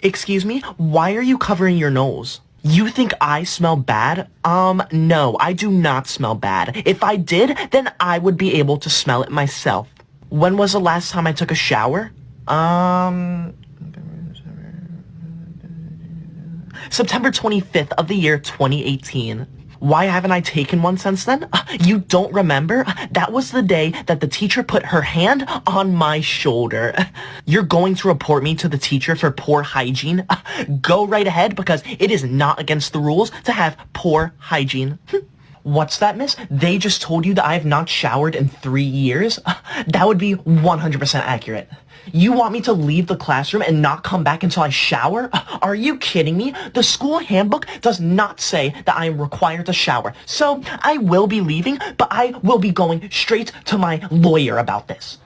Excuse me? Why are you covering your nose? You think I smell bad? No, I do not smell bad. If I did, then I would be able to smell it myself. When was the last time I took a shower? September 25th of the year 2018. Why haven't I taken one since then? You don't remember? That was the day that the teacher put her hand on my shoulder. You're going to report me to the teacher for poor hygiene? Go right ahead, because it is not against the rules to have poor hygiene. What's that, miss? They just told you that I have not showered in 3 years? That would be 100% accurate. You want me to leave the classroom and not come back until I shower? Are you kidding me? The school handbook does not say that I am required to shower. So I will be leaving, but I will be going straight to my lawyer about this.